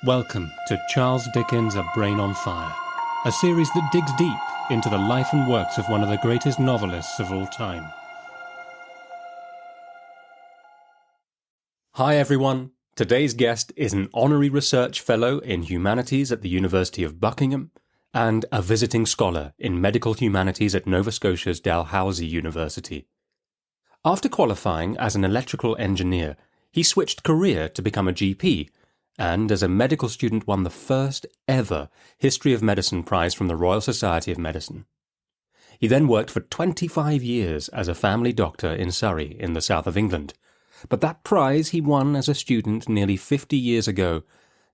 Welcome to Charles Dickens' A Brain on Fire, a series that digs deep into the life and works of one of the greatest novelists of all time. Hi everyone, today's guest is an honorary research fellow in humanities at the University of Buckingham and a visiting scholar in medical humanities at Nova Scotia's Dalhousie University. After qualifying as an electrical engineer, he switched career to become a GP, and as a medical student won the first ever History of Medicine Prize from the Royal Society of Medicine. He then worked for 25 years as a family doctor in Surrey in the south of England, but that prize he won as a student nearly 50 years ago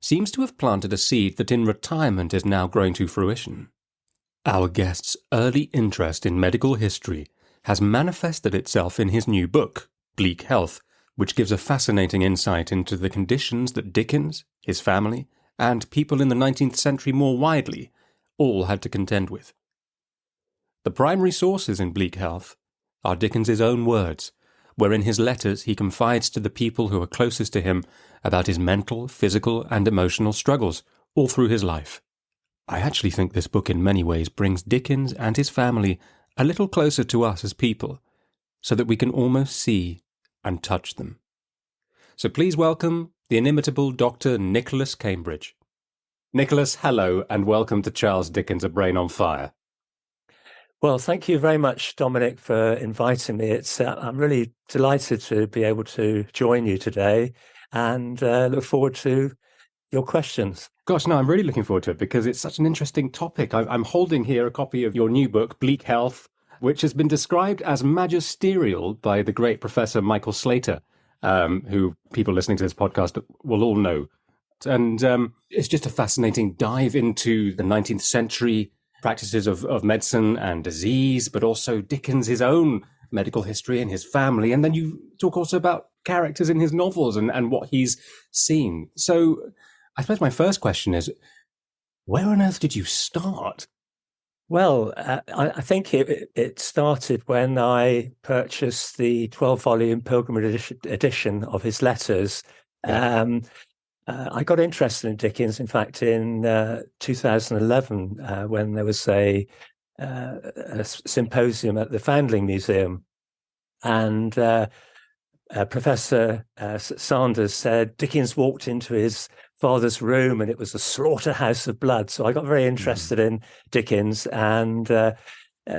seems to have planted a seed that in retirement is now growing to fruition. Our guest's early interest in medical history has manifested itself in his new book, Bleak Health, which gives a fascinating insight into the conditions that Dickens, his family, and people in the 19th century more widely all had to contend with. The primary sources in Bleak Health are Dickens's own words, where in his letters he confides to the people who are closest to him about his mental, physical, and emotional struggles all through his life. I actually think this book in many ways brings Dickens and his family a little closer to us as people, so that we can almost see and touch them. So please welcome the inimitable Dr. Nicholas Cambridge. Nicholas, hello, and welcome to Charles Dickens' A Brain on Fire. Well, thank you very much, Dominic, for inviting me. I'm really delighted to be able to join you today and look forward to your questions. Gosh, no, I'm really looking forward to it because it's such an interesting topic. I'm holding here a copy of your new book, Bleak Health, which has been described as magisterial by the great Professor Michael Slater, who people listening to this podcast will all know. And it's just a fascinating dive into the 19th century practices of medicine and disease, but also Dickens' own medical history and his family. And then you talk also about characters in his novels and what he's seen. So I suppose my first question is, where on earth did you start? Well, I think it started when I purchased the 12-volume Pilgrim edition of his letters. Yeah. I got interested in Dickens, in fact, in 2011 when there was a symposium at the Foundling Museum. And Professor Sanders said Dickens walked into his father's room and it was a slaughterhouse of blood. So I got very interested in Dickens and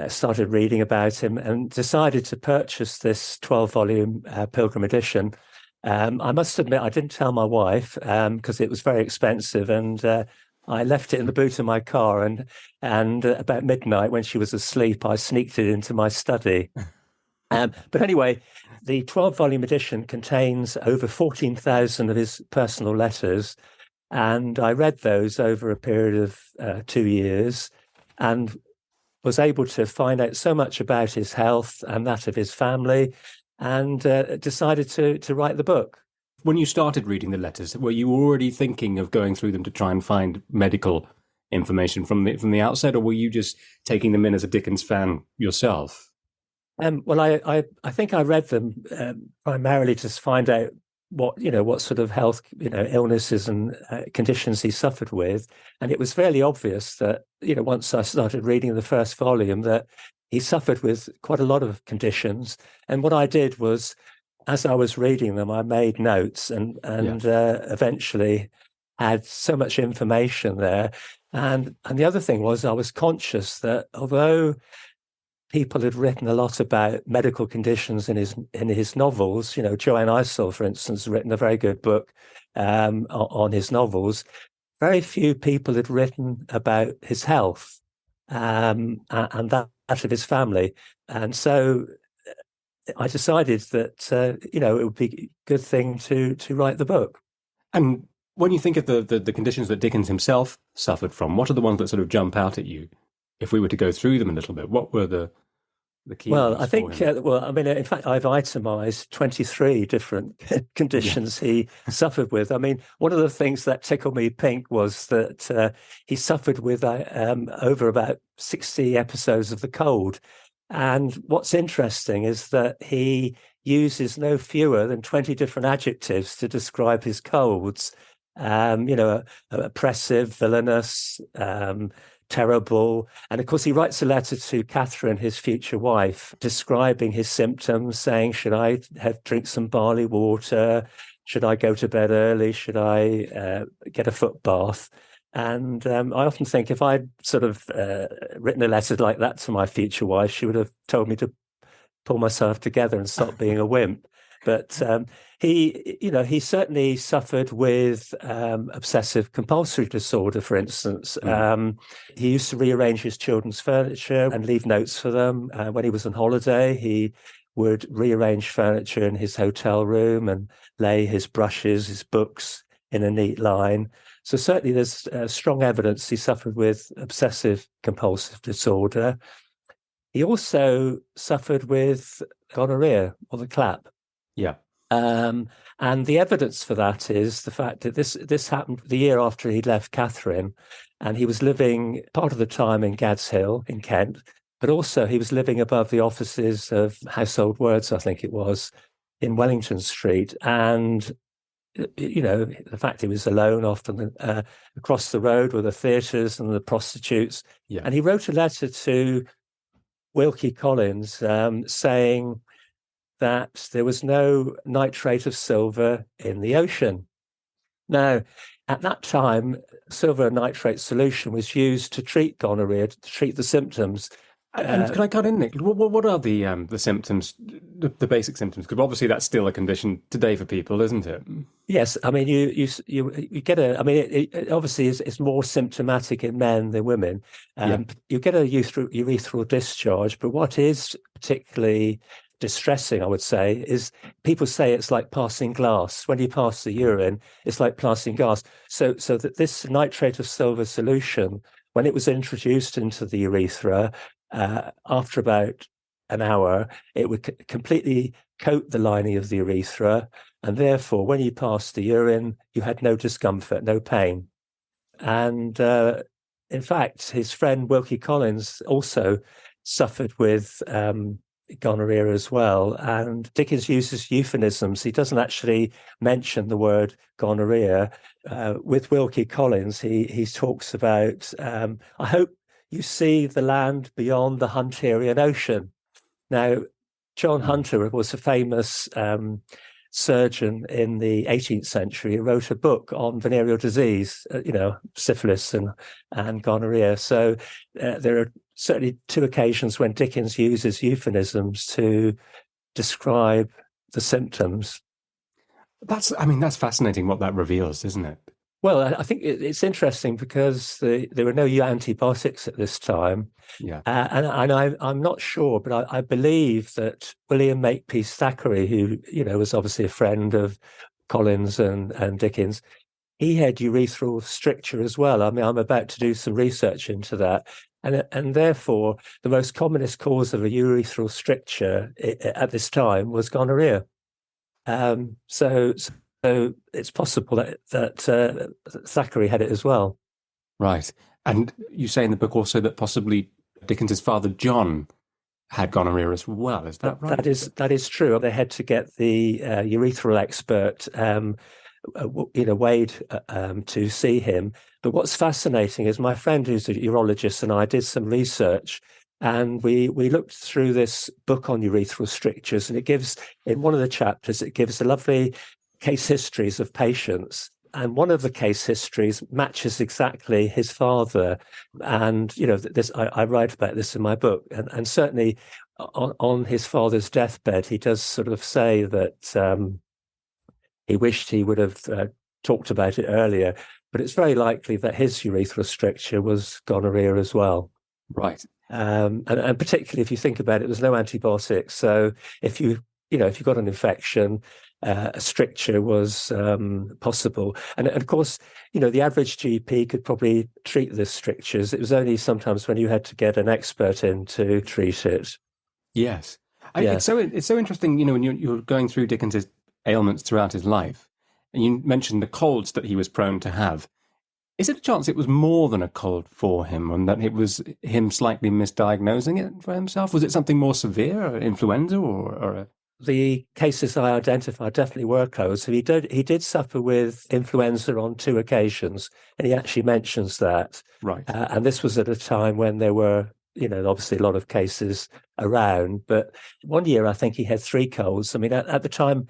started reading about him and decided to purchase this 12-volume Pilgrim edition. I must admit, I didn't tell my wife because it was very expensive, and I left it in the boot of my car. And about midnight, when she was asleep, I sneaked it into my study. But anyway, the 12-volume edition contains over 14,000 of his personal letters, and I read those over a period of 2 years and was able to find out so much about his health and that of his family, and decided to write the book. When you started reading the letters, were you already thinking of going through them to try and find medical information from the outset, or were you just taking them in as a Dickens fan yourself? Well, I think I read them primarily to find out what sort of health, illnesses and conditions he suffered with, and it was fairly obvious that once I started reading the first volume that he suffered with quite a lot of conditions. And what I did was, as I was reading them, I made notes and eventually had so much information there. And the other thing was I was conscious that although people had written a lot about medical conditions in his novels, Joanne Isel, for instance, has written a very good book on his novels, very few people had written about his health and that of his family. And so I decided that, it would be a good thing to write the book. And when you think of the conditions that Dickens himself suffered from, what are the ones that sort of jump out at you? If we were to go through them a little bit, what were the key Well, ones I think, in fact, I've itemized 23 different conditions he suffered with. I mean, one of the things that tickled me pink was that he suffered with over about 60 episodes of the cold. And what's interesting is that he uses no fewer than 20 different adjectives to describe his colds. oppressive, villainous, terrible. And of course, he writes a letter to Catherine, his future wife, describing his symptoms, saying, should I drink some barley water? Should I go to bed early? Should I get a foot bath? And I often think if I'd sort of written a letter like that to my future wife, she would have told me to pull myself together and stop being a wimp. But he certainly suffered with obsessive compulsory disorder, for instance. He used to rearrange his children's furniture and leave notes for them. When he was on holiday, he would rearrange furniture in his hotel room and lay his brushes, his books in a neat line. So certainly there's strong evidence he suffered with obsessive compulsive disorder. He also suffered with gonorrhea, or the clap. Yeah. And the evidence for that is the fact that this happened the year after he'd left Catherine, and he was living part of the time in Gad's Hill in Kent, but also he was living above the offices of Household Words, I think it was, in Wellington Street. And the fact he was alone often across the road were the theatres and the prostitutes. Yeah. And he wrote a letter to Wilkie Collins saying that there was no nitrate of silver in the ocean. Now, at that time, silver nitrate solution was used to treat gonorrhea, to treat the symptoms. And can I cut in, Nick? What are the symptoms, the basic symptoms? Because obviously that's still a condition today for people, isn't it? Yes, I mean you get a. I mean it obviously is more symptomatic in men than women. You get a urethral discharge, but what is particularly distressing, I would say, is people say it's like passing glass. When you pass the urine, it's like passing glass. So that this nitrate of silver solution, when it was introduced into the urethra, after about an hour, it would completely coat the lining of the urethra, and therefore, when you passed the urine, you had no discomfort, no pain. And in fact, his friend Wilkie Collins also suffered with gonorrhea as well. And Dickens uses euphemisms. He doesn't actually mention the word gonorrhea. With Wilkie Collins, he talks about, I hope you see the land beyond the Hunterian Ocean. Now, John Hunter was a famous surgeon in the 18th century. He wrote a book on venereal disease, syphilis and gonorrhea. So there are certainly two occasions when Dickens uses euphemisms to describe the symptoms. That's fascinating what that reveals, isn't it? Well, I think it's interesting because there were no antibiotics at this time. Yeah. And I'm not sure, but I believe that William Makepeace Thackeray, who, was obviously a friend of Collins and Dickens, he had urethral stricture as well. I mean, I'm about to do some research into that. And therefore, the most commonest cause of a urethral stricture at this time was gonorrhea. So it's possible that Thackeray had it as well. Right. And you say in the book also that possibly Dickens's father, John, had gonorrhea as well. Is that right? That is true. They had to get the urethral expert, Wade, to see him. But what's fascinating is my friend who's a urologist and I did some research, and we looked through this book on urethral strictures, and it gives, in one of the chapters, it gives a lovely case histories of patients. And one of the case histories matches exactly his father. And, this I write about this in my book. And certainly on his father's deathbed, he does sort of say that he wished he would have talked about it earlier. But it's very likely that his urethral stricture was gonorrhea as well. Right. And particularly if you think about it, there's no antibiotics. So if you got an infection, a stricture was possible. And of course, the average GP could probably treat the strictures. It was only sometimes when you had to get an expert in to treat it. Yes. It's so interesting, when you're going through Dickens's ailments throughout his life, and you mentioned the colds that he was prone to have. Is it a chance it was more than a cold for him, and that it was him slightly misdiagnosing it for himself? Was it something more severe, or influenza, or the cases I identified definitely were colds. So he did suffer with influenza on 2 occasions, and he actually mentions that. Right. And this was at a time when there were, obviously a lot of cases around. But one year, I think he had 3 colds. I mean, at the time,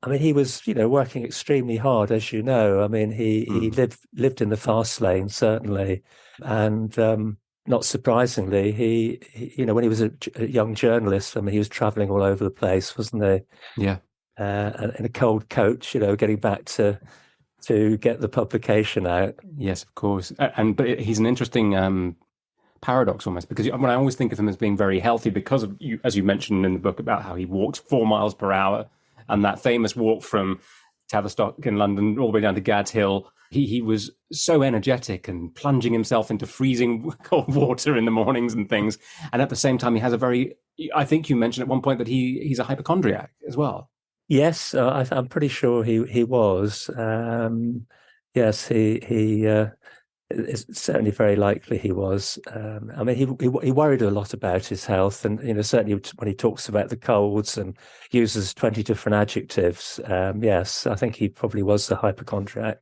I mean, he was, working extremely hard, as you know. I mean, he lived in the fast lane, certainly, and not surprisingly, when he was a young journalist, I mean, he was traveling all over the place, wasn't he? Yeah. In a cold coach, getting back to get the publication out. Yes, of course. But he's an interesting paradox almost, because when I always think of him as being very healthy because of you, as you mentioned in the book about how he walked 4 miles per hour, and that famous walk from Tavistock in London all the way down to Gad's Hill. He was so energetic and plunging himself into freezing cold water in the mornings and things. And at the same time, he has I think you mentioned at one point that he's a hypochondriac as well. Yes, I'm pretty sure he was. Yes, he it's certainly very likely he was. I mean, he worried a lot about his health, and certainly when he talks about the colds and uses 20 different adjectives. Yes, I think he probably was a hypochondriac.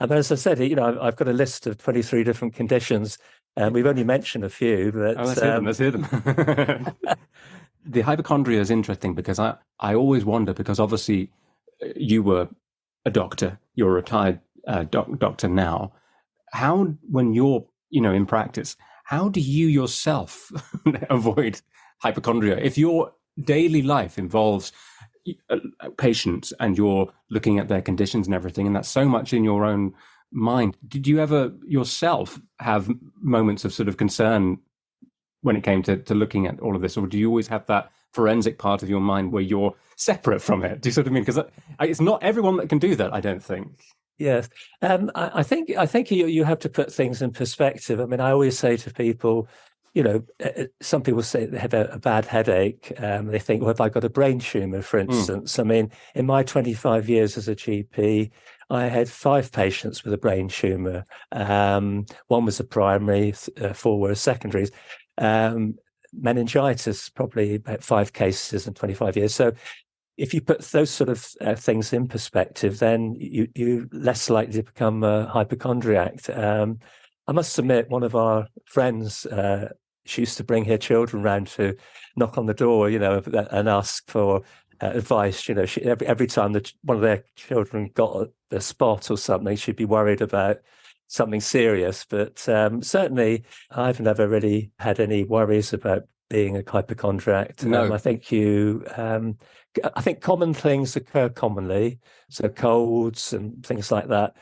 And as I said, I've got a list of 23 different conditions, and we've only mentioned a few. But let's hear them. Let's hear them. The hypochondria is interesting because I always wonder, because obviously you were a doctor, you're a retired doctor now. How, when you're, in practice, how do you yourself avoid hypochondria? If your daily life involves patients and you're looking at their conditions and everything, and that's so much in your own mind, did you ever yourself have moments of sort of concern when it came to looking at all of this? Or do you always have that forensic part of your mind where you're separate from it? Do you sort of mean? Because it's not everyone that can do that, I don't think. Yes, I think you have to put things in perspective. I mean, I always say to people, some people say they have a bad headache. They think, well, have I got a brain tumor, for instance? I mean, in my 25 years as a GP, I had 5 patients with a brain tumor. One was a primary, 4 were secondaries. Meningitis, probably about 5 cases in 25 years. So if you put those sort of things in perspective, then you're less likely to become a hypochondriac. I must admit, one of our friends, she used to bring her children round to knock on the door, and ask for advice. Every time that one of their children got a spot or something, she'd be worried about something serious. But certainly, I've never really had any worries about being a hypochondriac. No. I think common things occur commonly, so colds and things like that.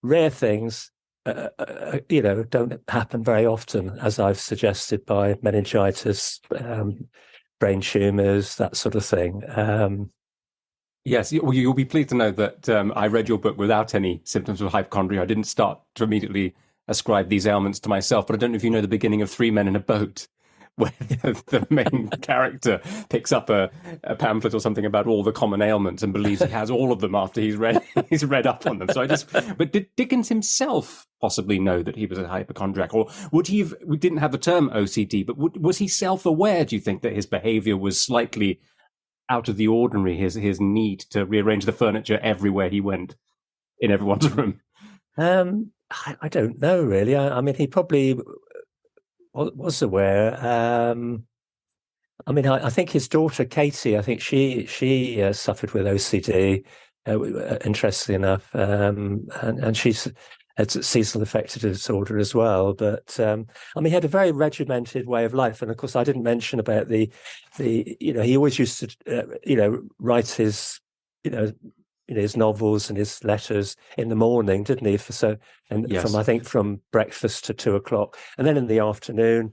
Rare things, don't happen very often, as I've suggested, by meningitis, brain tumors, that sort of thing. Yes, well, you'll be pleased to know that I read your book without any symptoms of hypochondria. I didn't start to immediately ascribe these ailments to myself, but I don't know if you know the beginning of Three Men in a Boat, where the main character picks up a pamphlet or something about all the common ailments and believes he has all of them after he's read up on them. But did Dickens himself possibly know that he was a hypochondriac, or we didn't have the term OCD, but was he self-aware, do you think, that his behavior was slightly out of the ordinary, his need to rearrange the furniture everywhere he went in everyone's room? I don't know, really. I mean, he probably was aware. I mean, I think his daughter Katie, I think she suffered with OCD, interestingly enough, and she's had seasonal affective disorder as well. But I mean, he had a very regimented way of life, and of course, I didn't mention about the he always used to write his his novels and his letters in the morning, didn't he? Yes. From breakfast to 2:00, and then in the afternoon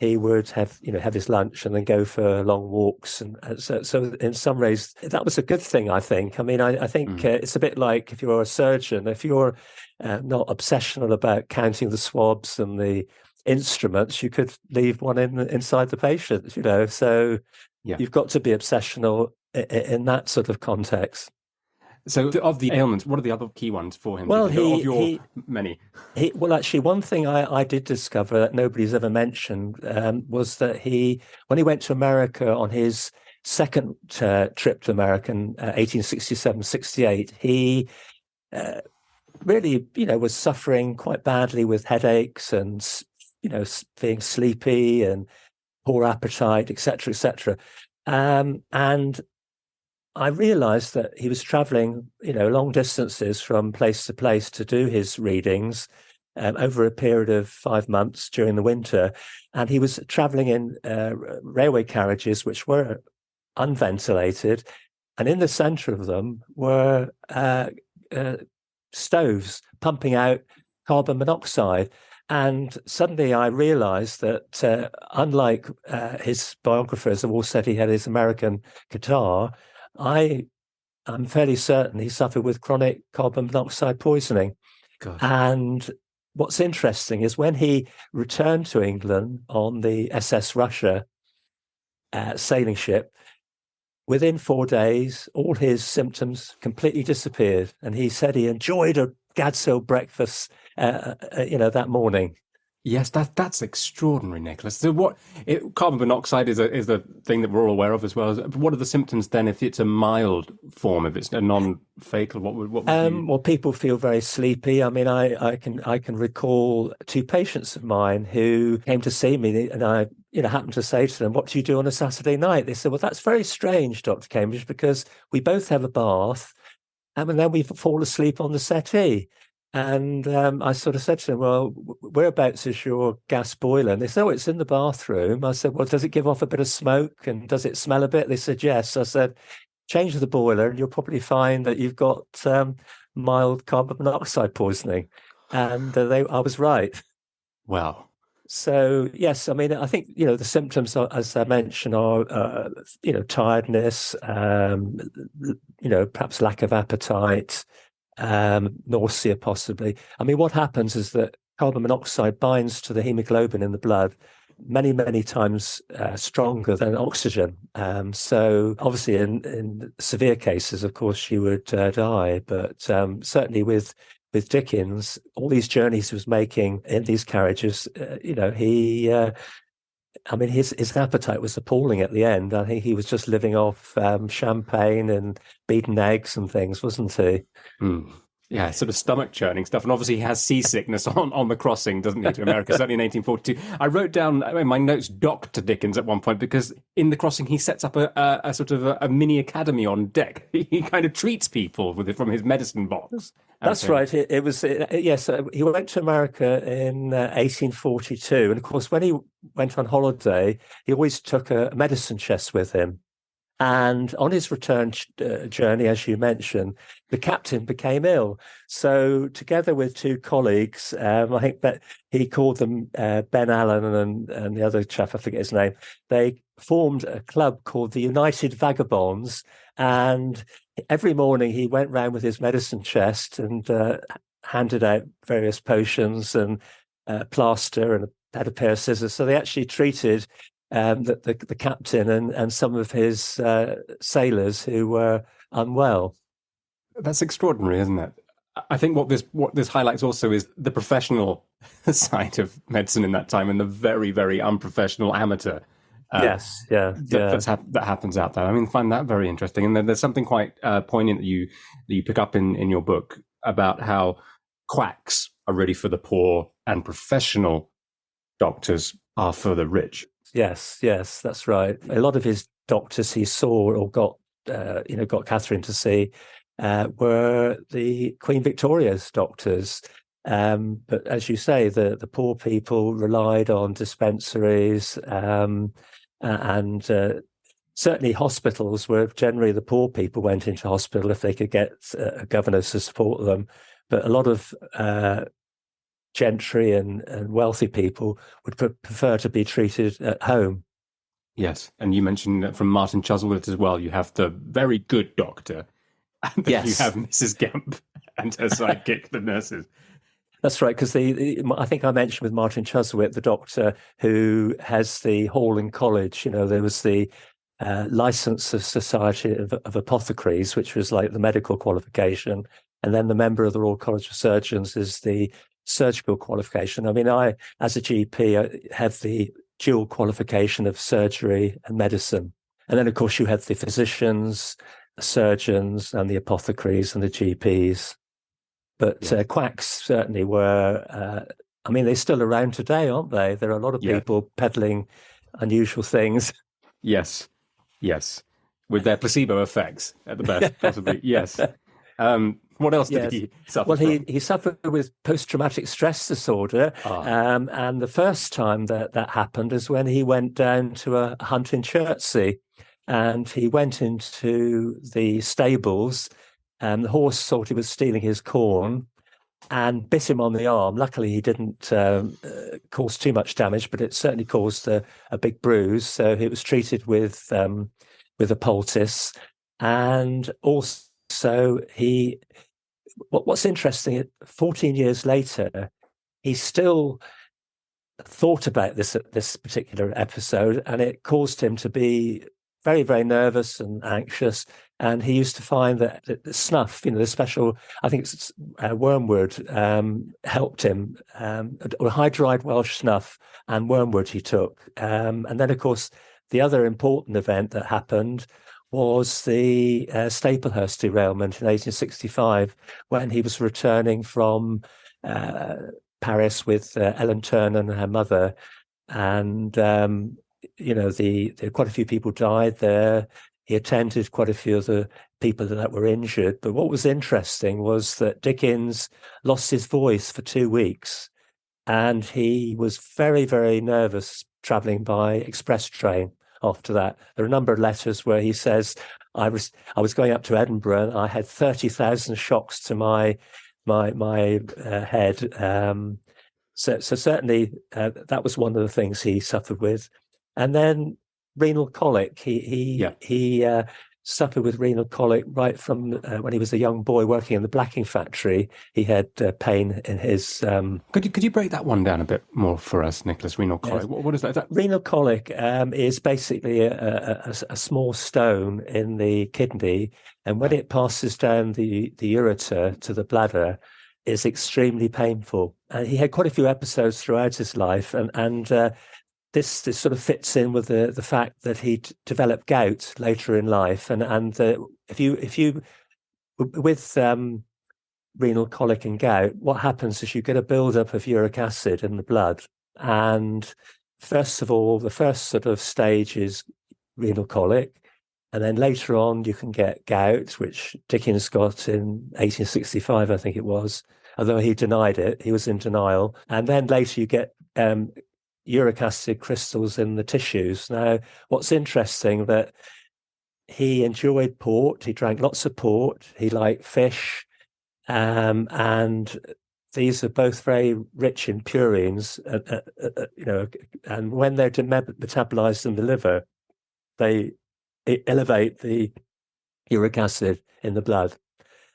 he would have his lunch and then go for long walks. And so in some ways that was a good thing, I think. I mean, I think it's a bit like if you're a surgeon, if you're not obsessional about counting the swabs and the instruments, you could leave one inside the patient. So you've got to be obsessional in that sort of context. So of the ailments, what are the other key ones for him? Well, many. Actually, one thing I did discover that nobody's ever mentioned was that when he went to America on his second trip to America in 1867-68, he really, was suffering quite badly with headaches and, being sleepy and poor appetite, etc., etc. And I realized that he was traveling, long distances from place to place to do his readings over a period of 5 months during the winter. And he was traveling in railway carriages, which were unventilated. And in the center of them were stoves pumping out carbon monoxide. And suddenly I realized that unlike his biographers have all said he had his American catarrh, I'm fairly certain he suffered with chronic carbon monoxide poisoning. Gosh. And what's interesting is when he returned to England on the SS Russia sailing ship, within 4 days, all his symptoms completely disappeared. And he said he enjoyed a Gadsil breakfast, that morning. Yes, that's extraordinary, Nicholas. So carbon monoxide is a thing that we're all aware of as well. What are the symptoms then if it's a mild form, if it's a non-fatal? What would you... Well, people feel very sleepy. I mean, I can recall 2 patients of mine who came to see me, and I happened to say to them, "What do you do on a Saturday night?" They said, "Well, that's very strange, Dr. Cambridge, because we both have a bath, and then we fall asleep on the settee." And I sort of said to them, "Well, whereabouts is your gas boiler?" And they said, "Oh, it's in the bathroom." I said, "Well, does it give off a bit of smoke and does it smell a bit?" They said, "Yes." I said, "Change the boiler and you'll probably find that you've got mild carbon monoxide poisoning." And I was right. Wow. So, yes, I mean, I think, the symptoms, as I mentioned, are, tiredness, perhaps lack of appetite, nausea possibly. I mean, what happens is that carbon monoxide binds to the hemoglobin in the blood many, many times stronger than oxygen. So obviously in severe cases, of course, you would die. But certainly with Dickens, all these journeys he was making in these carriages, his appetite was appalling at the end. I think he was just living off champagne and beaten eggs and things, wasn't he? Mm. Yeah, sort of stomach churning stuff. And obviously he has seasickness on the crossing, doesn't he, to America, certainly in 1842. I wrote down in my notes Dr. Dickens at one point, because in the crossing he sets up a sort of a mini academy on deck. He kind of treats people from his medicine box. That's right. It was, yes, he went to America in 1842. And of course, when he went on holiday, he always took a medicine chest with him. And on his return journey, as you mentioned, the captain became ill. So together with 2 colleagues, I think that he called them Ben Allen and the other chap, I forget his name, they formed a club called the United Vagabonds. And every morning he went round with his medicine chest and handed out various potions and plaster, and had a pair of scissors. So they actually treated the captain and some of his sailors who were unwell. That's extraordinary, isn't it? I think what this highlights also is the professional side of medicine in that time, and the very, very unprofessional amateur. Yes, that happens out there. I mean, find that very interesting. And then there's something quite poignant that you pick up in your book about how quacks are really for the poor and professional doctors are for the rich. Yes, that's right. A lot of his doctors he saw or got Catherine to see were the Queen Victoria's doctors. But as you say, the poor people relied on dispensaries, and certainly hospitals where generally the poor people went into hospital if they could get governors to support them. But a lot of gentry and wealthy people would prefer to be treated at home. Yes, and you mentioned from Martin Chuzzlewit as well, you have the very good doctor, and then you have Mrs. Gemp and her sidekick, the nurses. That's right, because I think I mentioned with Martin Chuzzlewit, the doctor who has the hall in college, there was the License of Society of Apothecaries, which was like the medical qualification, and then the member of the Royal College of Surgeons is the surgical qualification. I mean, I, as a GP, I have the dual qualification of surgery and medicine. And then, of course, you had the physicians, the surgeons, and the apothecaries and the GPs. But Yes. quacks certainly were, I mean, they're still around today, aren't they? There are a lot of Yeah. people peddling unusual things. Yes. Yes. With their placebo effects at the best, possibly. Yes. What else did Yes. he suffer Well, from? he suffered with post-traumatic stress disorder, Ah, and the first time that happened is when he went down to a hunt in Chertsey, and he went into the stables, and the horse thought he was stealing his corn and bit him on the arm. Luckily, he didn't cause too much damage, but it certainly caused a big bruise. So he was treated with a poultice, and also he what's interesting, 14 years later, he still thought about this particular episode, and it caused him to be very, very nervous and anxious. And he used to find that the snuff, the special, I think it's wormwood, helped him, or hydroide Welsh snuff and wormwood he took. And then, of course, the other important event that happened was the Staplehurst derailment in 1865, when he was returning from Paris with Ellen Turner and her mother, and quite a few people died there. He attended quite a few of the people that were injured. But what was interesting was that Dickens lost his voice for 2 weeks, and he was very, very nervous traveling by express train after that. There are a number of letters where he says, I was going up to Edinburgh and I had 30,000 shocks to my head. So certainly that was one of the things he suffered with. And then renal colic. yeah. He suffered with renal colic right from when he was a young boy working in the blacking factory. He had pain in his. Could you break that one down a bit more for us, Nicholas? Renal colic. Yes. What is that? Is that... Renal colic is basically a small stone in the kidney, and when it passes down the ureter to the bladder, it's extremely painful. And he had quite a few episodes throughout his life, and this sort of fits in with the fact that he developed gout later in life, and if you with renal colic and gout, what happens is you get a buildup of uric acid in the blood. And first of all, the first sort of stage is renal colic. And then later on, you can get gout, which Dickens got in 1865, I think it was. Although he denied it, he was in denial. And then later you get uric acid crystals in the tissues. Now, what's interesting that he enjoyed port. He drank lots of port. He liked fish. And these are both very rich in purines, and when they're metabolized in the liver, they elevate the uric acid in the blood.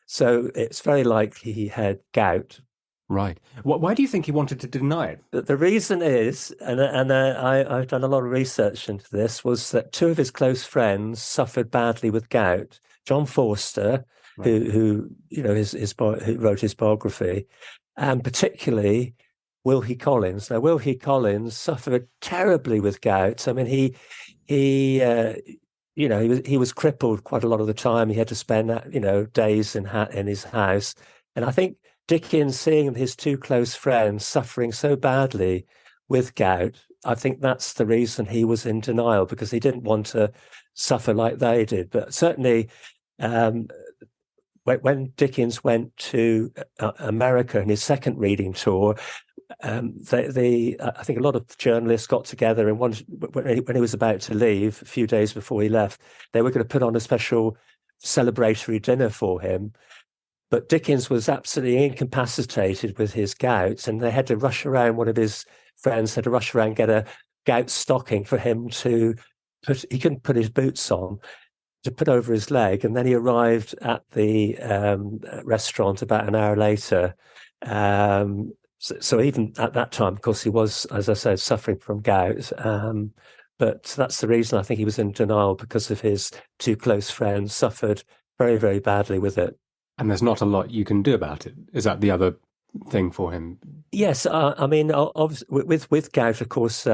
So it's very likely he had gout. Right. Why do you think he wanted to deny it? The reason is, and I've done a lot of research into this, was that two of his close friends suffered badly with gout. John Forster, Right. who who wrote his biography, and particularly Wilkie Collins. Now, Wilkie Collins suffered terribly with gout. I mean, he was crippled quite a lot of the time. He had to spend days in his house, and I think Dickens, seeing his two close friends suffering so badly with gout, I think that's the reason he was in denial, because he didn't want to suffer like they did. But certainly, when Dickens went to America in his second reading tour, I think a lot of journalists got together and when he was about to leave, a few days before he left, they were going to put on a special celebratory dinner for him. But Dickens was absolutely incapacitated with his gout, and they had to rush around. One of his friends had to rush around, get a gout stocking for him to put. He couldn't put his boots on to put over his leg, and then he arrived at the restaurant about an hour later. So even at that time, of course, he was, as I said, suffering from gout. But that's the reason I think he was in denial, because of his two close friends suffered very, very badly with it. And there's not a lot you can do about it. Is that the other thing for him? Yes, I mean, obviously, with gout, of course,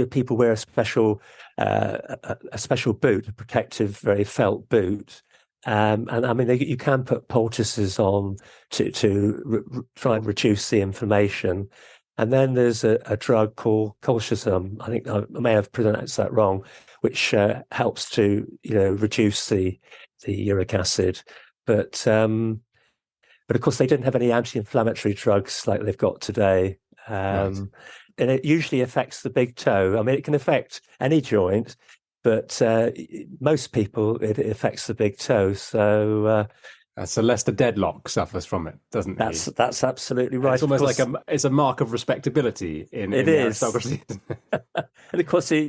people wear a special boot, a protective, very felt boot. And I mean, you can put poultices on to try and reduce the inflammation. And then there's a drug called colchicum. I think I may have pronounced that wrong, which helps to reduce the uric acid. But of course, they didn't have any anti-inflammatory drugs like they've got today. Right. And it usually affects the big toe. I mean, it can affect any joint, but most people, it affects the big toe. So So Lester Deadlock suffers from it, doesn't he? that's absolutely right. It's almost like it's a mark of respectability in It the is. aristocracy. And of course, he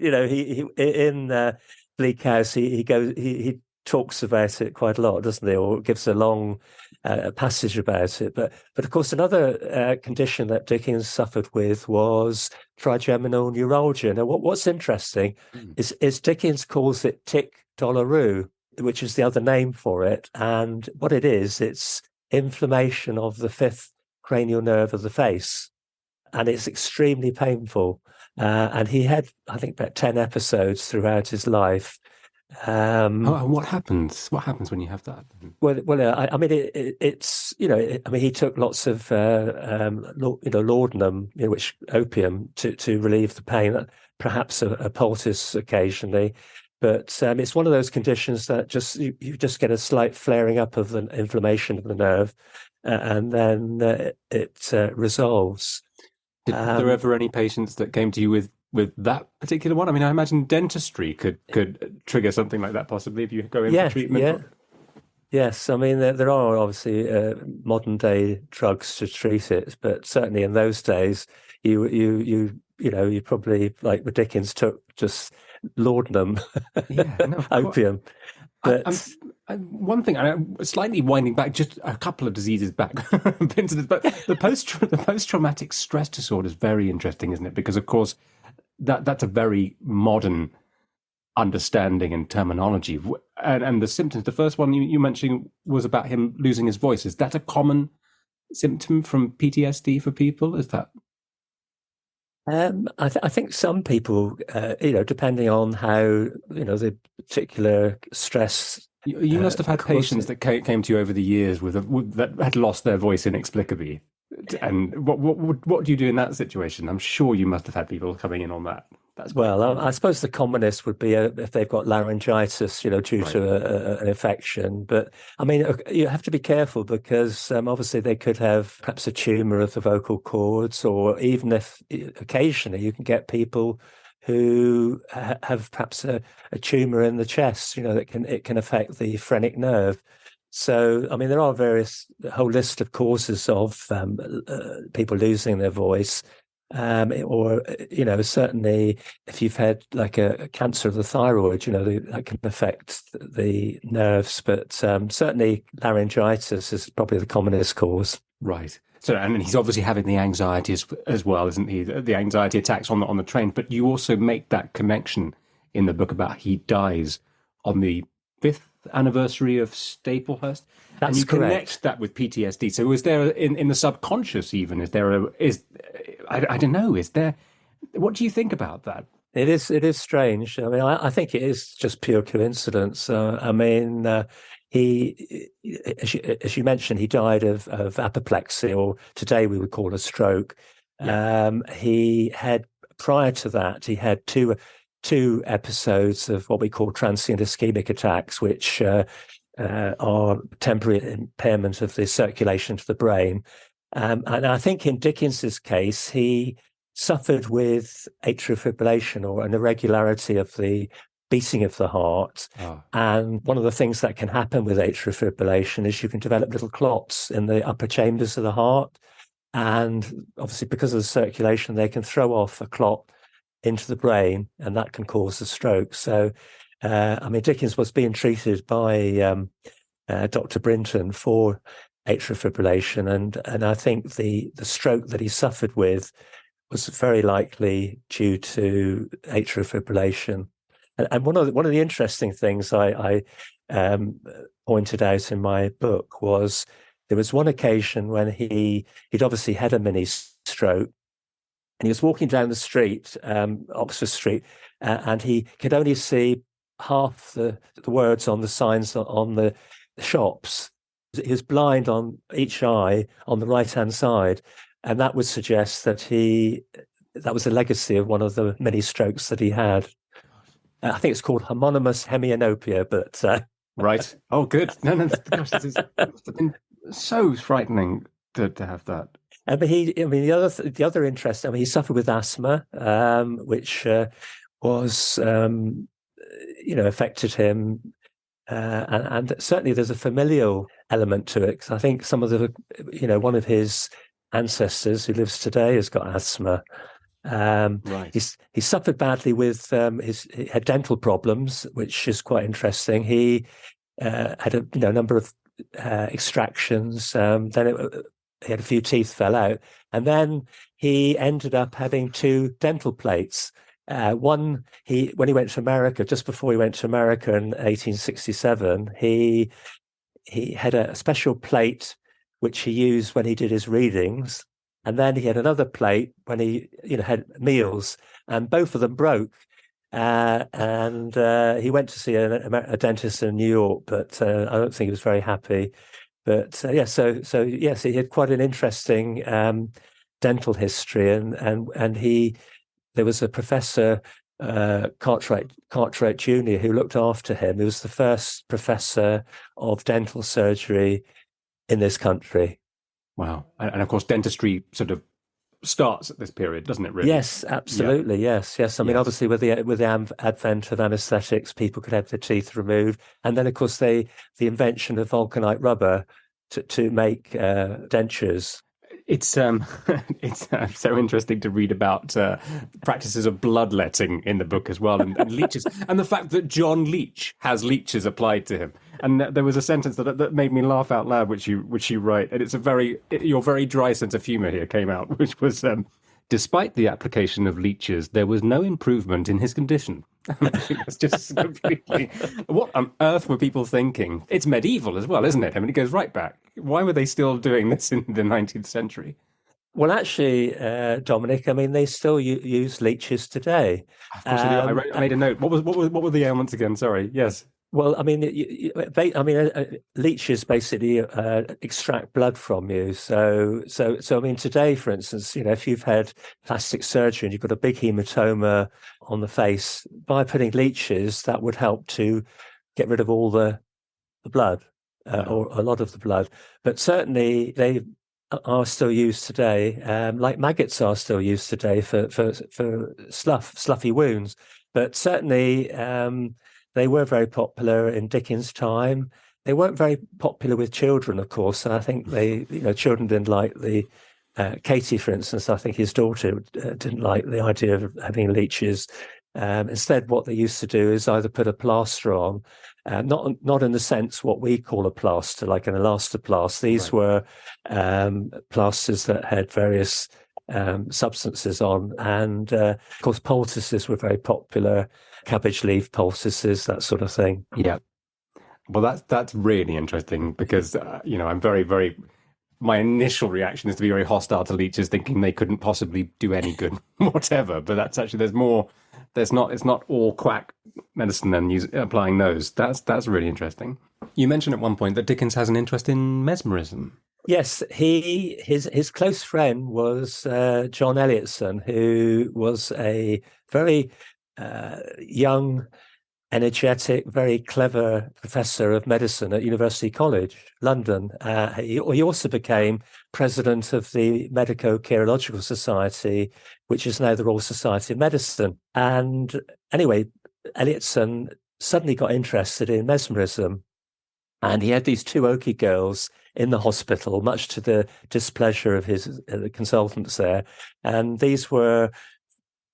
in Bleak House, he talks about it quite a lot, doesn't he? Or gives a long passage about it. But of course, another condition that Dickens suffered with was trigeminal neuralgia. Now, what's interesting is Dickens calls it tic douloureux, which is the other name for it. And what it is, it's inflammation of the fifth cranial nerve of the face. And it's extremely painful. And he had, I think, about 10 episodes throughout his life. And what happens? What happens when you have that? Well, I mean, it's I mean, he took lots of laudanum, which opium to relieve the pain. Perhaps a poultice occasionally, but it's one of those conditions that you just get a slight flaring up of the inflammation of the nerve, and then it resolves. Did there ever any patients that came to you with that particular one? I mean, I imagine dentistry could trigger something like that possibly if you go in for treatment. Yeah. Yes, I mean there are obviously modern day drugs to treat it, but certainly in those days, you probably, like the Dickens, took just laudanum, opium. But one thing, I'm slightly winding back, just a couple of diseases back into this, but the post-traumatic stress disorder is very interesting, isn't it? Because of course that's a very modern understanding and terminology, and the symptoms. The first one you mentioned was about him losing his voice. Is that a common symptom from PTSD for people? Is that? I think some people, depending on how the particular stress. You must have had patients that came to you over the years that had lost their voice inexplicably. And what do you do in that situation? I'm sure you must have had people coming in on that. I suppose the commonest would be if they've got laryngitis, due to an infection. But I mean, you have to be careful because obviously they could have perhaps a tumor of the vocal cords, or even if occasionally you can get people who have perhaps a tumor in the chest, that it can affect the phrenic nerve. So, I mean, there are a whole list of causes of people losing their voice. Or certainly if you've had like a cancer of the thyroid, that can affect the nerves. But certainly laryngitis is probably the commonest cause. Right. So, and he's obviously having the anxiety as well, isn't he? The anxiety attacks on the train. But you also make that connection in the book about he dies on the 5th anniversary of Staplehurst. That's and you correct. Connect that with PTSD. So is there in the subconscious even, I don't know, what do you think about that? It is strange. I mean, I think it is just pure coincidence. I mean, he, as you mentioned, he died of apoplexy, or today we would call a stroke. Yeah. He had, prior to that, he had two episodes of what we call transient ischemic attacks, which are temporary impairment of the circulation to the brain. And I think in Dickens's case, he suffered with atrial fibrillation, or an irregularity of the beating of the heart. Oh. And one of the things that can happen with atrial fibrillation is you can develop little clots in the upper chambers of the heart. And obviously, because of the circulation, they can throw off a clot into the brain, and that can cause a stroke. So, I mean, Dickens was being treated by Dr. Brinton for atrial fibrillation, and I think the stroke that he suffered with was very likely due to atrial fibrillation. And one of the interesting things I pointed out in my book was there was one occasion when he'd obviously had a mini stroke, and he was walking down the street, Oxford Street, and he could only see half the words on the signs on the shops. He was blind on each eye on the right-hand side, and that would suggest that that was a legacy of one of the many strokes that he had. I think it's called homonymous hemianopia, but right. Oh, good. No, gosh, this has been so frightening to have that. But the other interest. I mean, he suffered with asthma, which was affected him, and certainly there's a familial element to it. Because I think some of one of his ancestors who lives today has got asthma. Right. He suffered badly with he had dental problems, which is quite interesting. He had a number of extractions. He had a few teeth fell out, and then he ended up having 2 dental plates. When he went to America, just before he went to America in 1867, he had a special plate which he used when he did his readings, and then he had another plate when he had meals, and both of them broke. And he went to see a dentist in New York, but I don't think he was very happy. But yes, he had quite an interesting dental history, and there was a professor, Cartwright Jr., who looked after him. He was the first professor of dental surgery in this country. Wow. And of course, dentistry sort of starts at this period, doesn't it, really? Yes, absolutely. Yeah. Yes. I mean, obviously, with the advent of anaesthetics, people could have their teeth removed. And then, of course, the invention of vulcanite rubber to make dentures. It's so interesting to read about practices of bloodletting in the book as well, and leeches, and the fact that John Leech has leeches applied to him. And there was a sentence that made me laugh out loud, which you write, and your very dry sense of humour here came out, which was, despite the application of leeches, there was no improvement in his condition. I think that's just completely. What on earth were people thinking? It's medieval as well, isn't it? I mean, it goes right back. Why were they still doing this in the 19th century? Well, actually, Dominic, I mean, they still use leeches today. Of course, I made a note. What were the ailments again? Sorry. Yes. Well, I mean, leeches basically extract blood from you. So, I mean, today, for instance, if you've had plastic surgery and you've got a big hematoma on the face, by putting leeches, that would help to get rid of all the blood, or a lot of the blood. But certainly, they are still used today, like maggots are still used today for sloughy wounds. But certainly, they were very popular in Dickens' time. They weren't very popular with children, of course. And I think children didn't like Katie, for instance. I think his daughter didn't like the idea of having leeches. Instead, what they used to do is either put a plaster on, not in the sense what we call a plaster, like an elastoplast. These were plasters that had various substances on, and of course poultices were very popular, cabbage leaf poultices, that sort of thing. Yeah, well, that's really interesting, because I'm very, very, my initial reaction is to be very hostile to leeches, thinking they couldn't possibly do any good whatever, but that's actually, it's not all quack medicine and applying those. That's really interesting. You mentioned at one point that Dickens has an interest in mesmerism. Yes, his close friend was John Elliotson, who was a very young, energetic, very clever professor of medicine at University College, London. He also became president of the Medico-Chirurgical Society, which is now the Royal Society of Medicine. And anyway, Elliotson suddenly got interested in mesmerism. And he had these 2 Oki girls in the hospital, much to the displeasure of the consultants there. And these were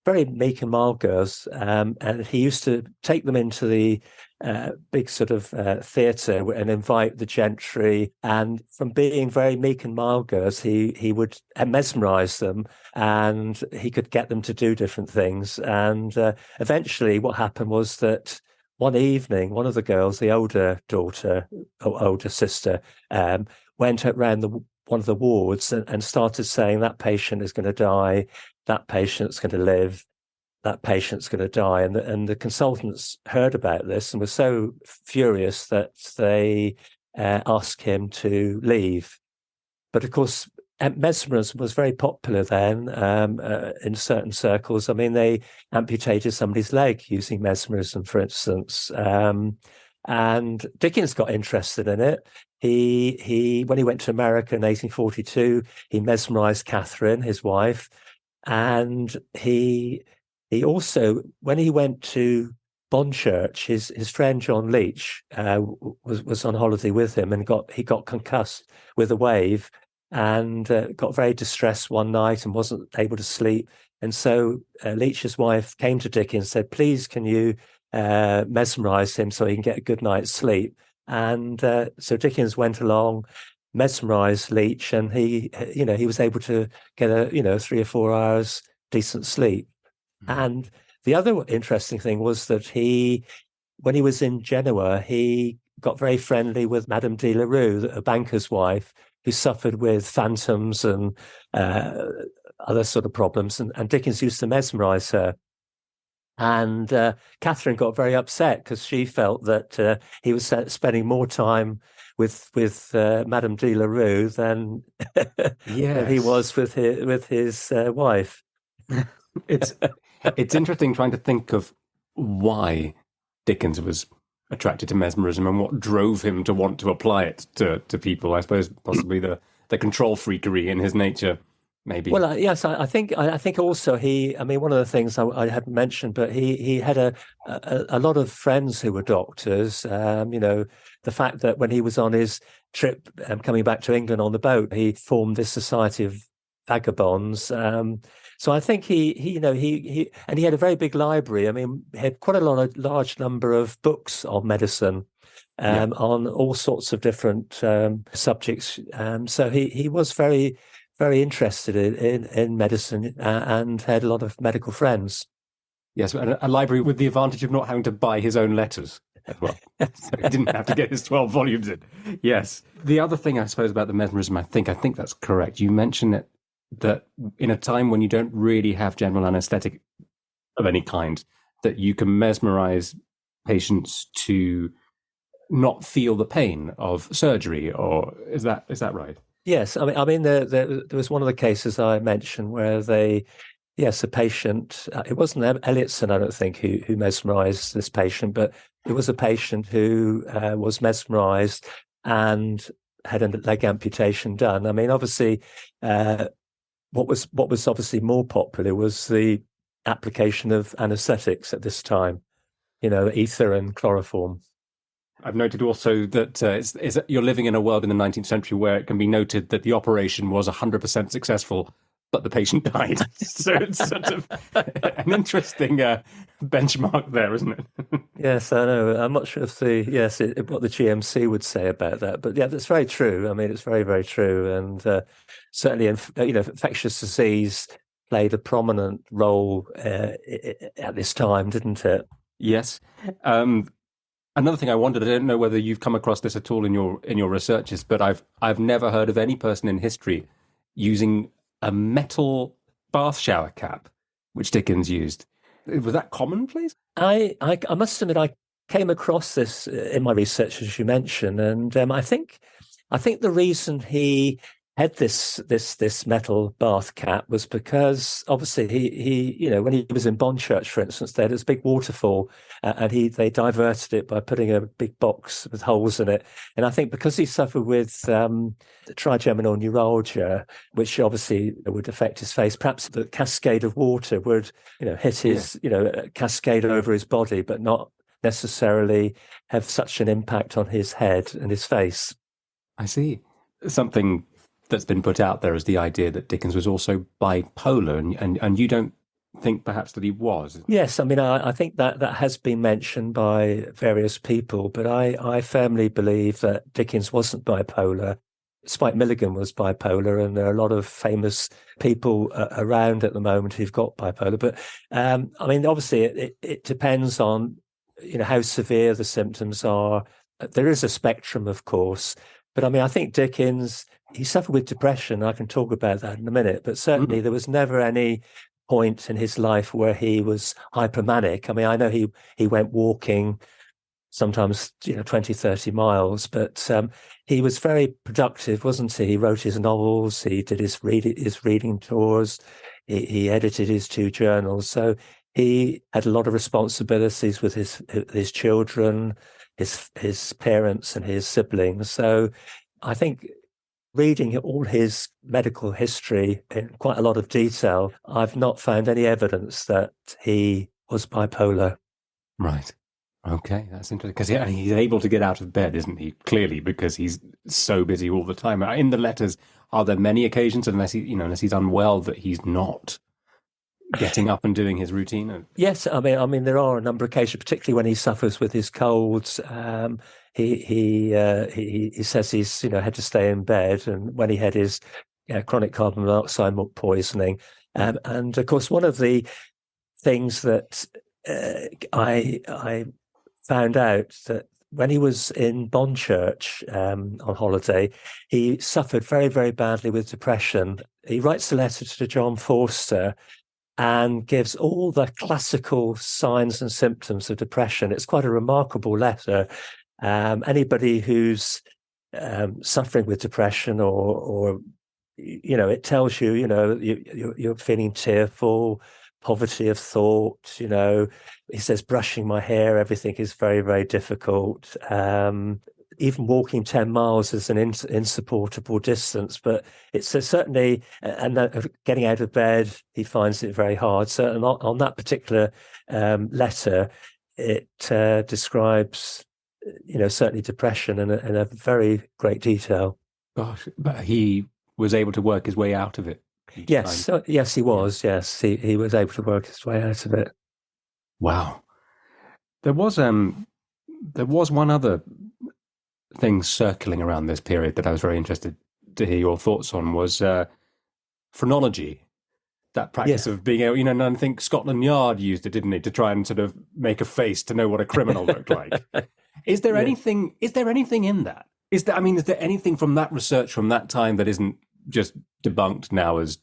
very meek and mild girls. And he used to take them into the big sort of theatre and invite the gentry. And from being very meek and mild girls, he would mesmerize them, and he could get them to do different things. And eventually what happened was that one evening, one of the girls, the older sister, went around one of the wards and started saying that patient is going to die. that patient's going to live, that patient's going to die. And the consultants heard about this and were so furious that they asked him to leave. But of course, mesmerism was very popular then in certain circles. I mean, they amputated somebody's leg using mesmerism, for instance. And Dickens got interested in it. He when he went to America in 1842, he mesmerized Catherine, his wife, and he also, when he went to Bonchurch, his friend John Leach was on holiday with him, and he got concussed with a wave, and got very distressed one night and wasn't able to sleep. And so Leach's wife came to Dickens and said, "Please, can you mesmerize him so he can get a good night's sleep?" And so Dickens went along, mesmerized Leach, and he was able to get a 3 or 4 hours decent sleep. And the other interesting thing was that when he was in Genoa, he got very friendly with Madame de la Rue, a banker's wife, who suffered with phantoms and other sort of problems. And Dickens used to mesmerize her. And Catherine got very upset because she felt that he was spending more time with Madame de la Rue than, than he was with his wife. It's interesting trying to think of why Dickens was attracted to mesmerism and what drove him to want to apply it to people. I suppose possibly the control freakery in his nature, maybe. Well, yes, I think also I mean, one of the things I hadn't mentioned, but he had a lot of friends who were doctors. The fact that when he was on his trip coming back to England on the boat, he formed this society of vagabonds. So I think he had a very big library. I mean, he had quite a large number of books on medicine, on all sorts of different subjects. So he was very, very interested in medicine and had a lot of medical friends. Yes, and a library with the advantage of not having to buy his own letters as well. So he didn't have to get his 12 volumes in. Yes. The other thing, I suppose, about the mesmerism, I think that's correct. You mentioned it, that in a time when you don't really have general anesthetic of any kind, that you can mesmerize patients to not feel the pain of surgery, or is that right? Yes, I mean there was one of the cases I mentioned where a patient, it wasn't Elliotson, I don't think, who mesmerized this patient, but it was a patient who was mesmerized and had a leg amputation done. I mean, obviously, what was obviously more popular was the application of anesthetics at this time, ether and chloroform. I've noted also that you're living in a world in the 19th century where it can be noted that the operation was 100% successful, but the patient died. So it's sort of an interesting benchmark there, isn't it? Yes, I know. I'm not sure if what the GMC would say about that, but yeah, that's very true. I mean, it's very, very true, and certainly, infectious disease played a prominent role at this time, didn't it? Yes. Another thing I wondered, I don't know whether you've come across this at all in your researches, but I've never heard of any person in history using a metal bath shower cap, which Dickens used. Was that commonplace? I must admit, I came across this in my research, as you mentioned, and I think the reason he had this metal bath cap was because obviously he when he was in Bonchurch, for instance, they had this big waterfall, and they diverted it by putting a big box with holes in it. And I think because he suffered with trigeminal neuralgia, which obviously would affect his face, perhaps the cascade of water would hit his cascade over his body, but not necessarily have such an impact on his head and his face. I see. Something that's been put out there is the idea that Dickens was also bipolar, and you don't think perhaps that he was. Yes, I mean, I think that has been mentioned by various people, but I firmly believe that Dickens wasn't bipolar. Spike Milligan was bipolar, and there are a lot of famous people around at the moment who've got bipolar. But I mean, obviously, it depends on how severe the symptoms are. There is a spectrum, of course, but I mean, I think Dickens, he suffered with depression. I can talk about that in a minute, but certainly there was never any point in his life where he was hypermanic. I mean, I know he went walking sometimes 20, 30 miles, but he was very productive, wasn't he? He wrote his novels, he did his reading tours, he edited his 2 journals. So he had a lot of responsibilities with his children, his parents and his siblings. So I think reading all his medical history in quite a lot of detail, I've not found any evidence that he was bipolar. Right. Okay, that's interesting because he's able to get out of bed, isn't he? Clearly, because he's so busy all the time. In the letters, are there many occasions, unless he's unwell, that he's not getting up and doing his routine? Yes, I mean there are a number of occasions, particularly when he suffers with his colds. He says he's had to stay in bed, and when he had his chronic carbon monoxide poisoning, and of course one of the things that I found out that when he was in Bonchurch on holiday, he suffered very, very badly with depression. He writes a letter to John Forster and gives all the classical signs and symptoms of depression. It's quite a remarkable letter. Anybody who's suffering with depression or it tells you, you're feeling tearful, poverty of thought, he says, brushing my hair, everything is very, very difficult. Even walking 10 miles is an insupportable distance, but it's certainly, and getting out of bed, he finds it very hard. So on that particular letter, it describes, certainly depression in a very great detail. Gosh, but he was able to work his way out of it. Yes, yes, he was. Yeah. Yes, he was able to work his way out of it. Wow. There was one other thing circling around this period that I was very interested to hear your thoughts on was phrenology. That practice of being able, and I think Scotland Yard used it, didn't they, to try and sort of make a face to know what a criminal looked like. Is there anything in that? Is there anything from that research from that time that isn't just debunked now as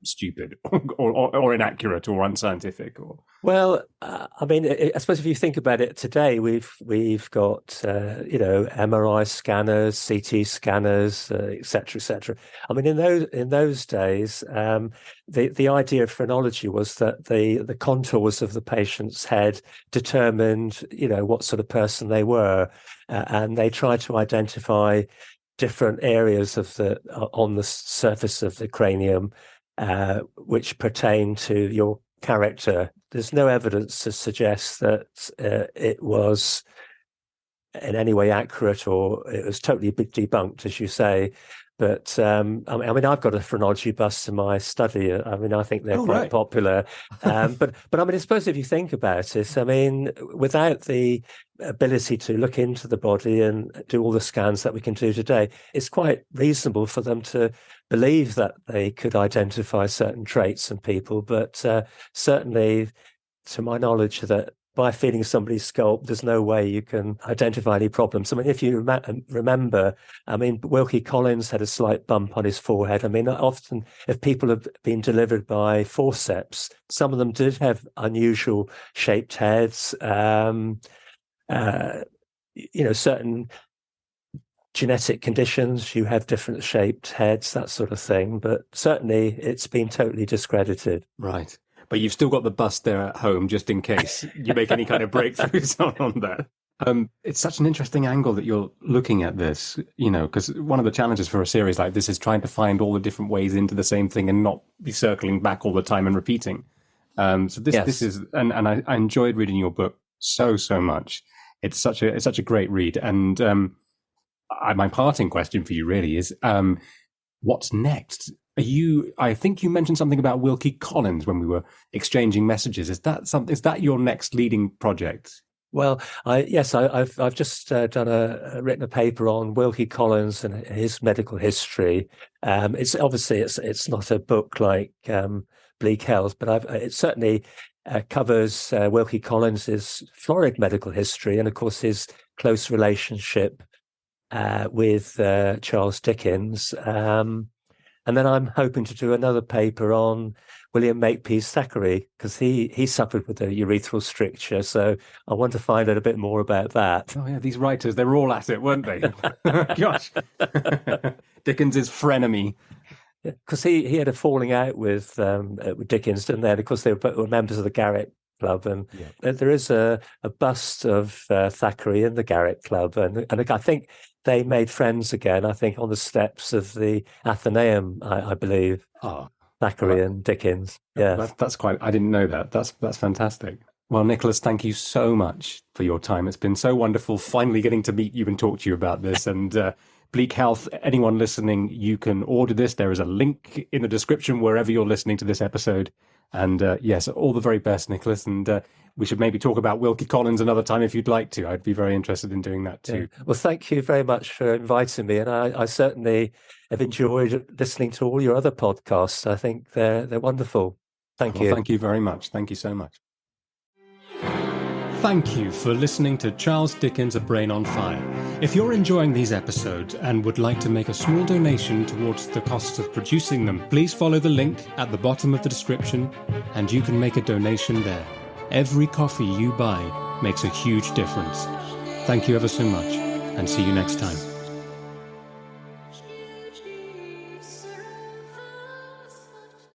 stupid or inaccurate or unscientific? Well, I suppose if you think about it today, we've got MRI scanners, CT scanners, et cetera, et cetera. I mean, in those days, the idea of phrenology was that the contours of the patient's head determined what sort of person they were, and they tried to identify different areas on the surface of the cranium which pertain to your character. There's no evidence to suggest that it was in any way accurate or it was totally debunked, as you say. But I've got a phrenology bust in my study. I think they're quite popular. But I suppose if you think about it, without the ability to look into the body and do all the scans that we can do today, it's quite reasonable for them to believe that they could identify certain traits in people. But certainly, to my knowledge, that by feeling somebody's sculpt, there's no way you can identify any problems. If you remember, Wilkie Collins had a slight bump on his forehead. Often if people have been delivered by forceps, some of them did have unusual shaped heads, certain genetic conditions, you have different shaped heads, that sort of thing. But certainly it's been totally discredited. Right. But you've still got the bust there at home, just in case you make any kind of breakthroughs on that. It's such an interesting angle that you're looking at this, because one of the challenges for a series like this is trying to find all the different ways into the same thing and not be circling back all the time and repeating. This is, and I enjoyed reading your book so much. It's such a great read. And my parting question for you really is, what's next? I think you mentioned something about Wilkie Collins when we were exchanging messages. Is that your next leading project? Well, I've just written a paper on Wilkie Collins and his medical history. It's obviously it's not a book like Bleak Health, but it certainly covers Wilkie Collins's florid medical history and, of course, his close relationship with Charles Dickens. And then I'm hoping to do another paper on William Makepeace Thackeray, because he suffered with a urethral stricture. So I want to find out a bit more about that. Oh, yeah, these writers, they were all at it, weren't they? Gosh. Dickens's frenemy. Because he had a falling out with Dickens, didn't they? And of course, they were members of the Garrick Club, and there is a bust of Thackeray in the Garrick Club, and I think they made friends again. I think on the steps of the Athenaeum, I believe. Oh, Thackeray and Dickens. Yeah, that's quite. I didn't know that. That's fantastic. Well, Nicholas, thank you so much for your time. It's been so wonderful finally getting to meet you and talk to you about this. And Bleak Health, anyone listening, you can order this. There is a link in the description wherever you're listening to this episode. And yes, all the very best, Nicholas. And we should maybe talk about Wilkie Collins another time if you'd like to. I'd be very interested in doing that too. Yeah. Well, thank you very much for inviting me. And I certainly have enjoyed listening to all your other podcasts. I think they're wonderful. Thank you. Thank you very much. Thank you so much. Thank you for listening to Charles Dickens' A Brain on Fire. If you're enjoying these episodes and would like to make a small donation towards the costs of producing them, please follow the link at the bottom of the description and you can make a donation there. Every coffee you buy makes a huge difference. Thank you ever so much, and see you next time.